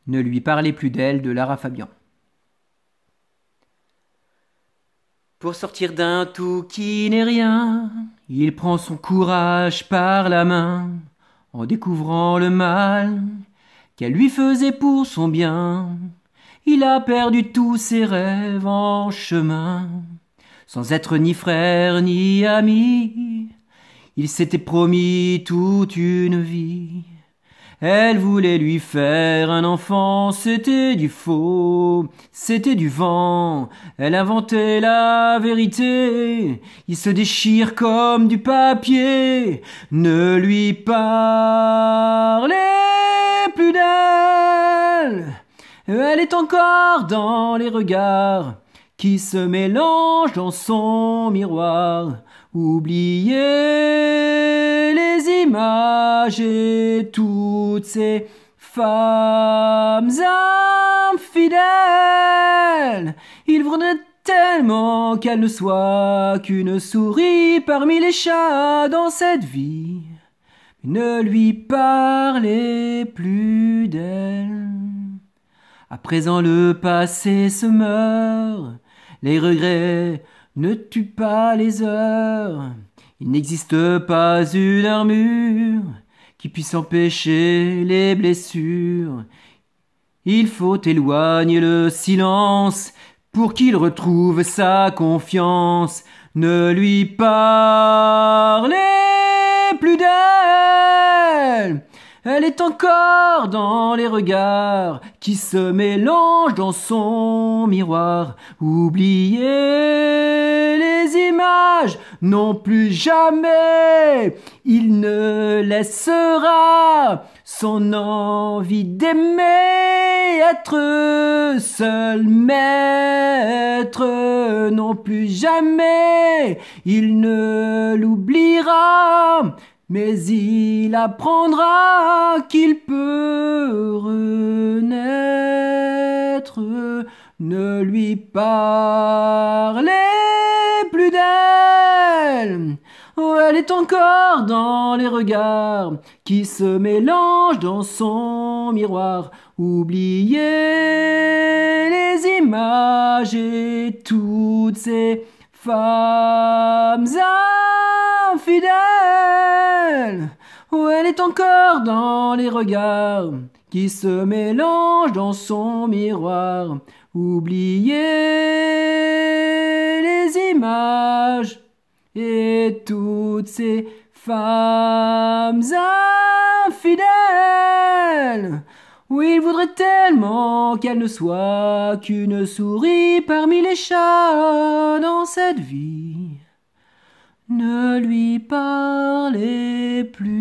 Ne lui parlez plus d'elle de Lara Fabian. Pour sortir d'un tout qui n'est rien, il prend son courage par la main, en découvrant le mal qu'elle lui faisait pour son bien. Il a perdu tous ses rêves en chemin, sans être ni frère ni ami. Il s'était promis toute une vie. Elle voulait lui faire un enfant, c'était du faux, c'était du vent. Elle inventait la vérité, il se déchire comme du papier. Ne lui parlez plus d'elle, elle est encore dans les regards qui se mélangent dans son miroir. Oubliez les images et toutes ces femmes infidèles. Il voudrait tellement qu'elle ne soit qu'une souris parmi les chats dans cette vie. Ne lui parlez plus d'elle. À présent le passé se meurt, les regrets ne tuent pas les heures. Il n'existe pas une armure qui puisse empêcher les blessures. Il faut éloigner le silence pour qu'il retrouve sa confiance. Ne lui parlez plus d'elle. Elle est encore dans les regards qui se mélangent dans son miroir. Oubliez les images, non plus jamais. Il ne laissera son envie d'aimer être seul maître, non plus jamais. Il ne l'oubliera, mais il apprendra qu'il peut renaître. Ne lui parlez plus d'elle. Oh, elle est encore dans les regards qui se mélangent dans son miroir. Oubliez les images et toutes ces femmes infidèles. Oh, elle est encore dans les regards qui se mélangent dans son miroir. Oubliez les images et toutes ces femmes infidèles. Oui, il voudrait tellement qu'elle ne soit qu'une souris parmi les chats dans cette vie. Ne lui parlez plus.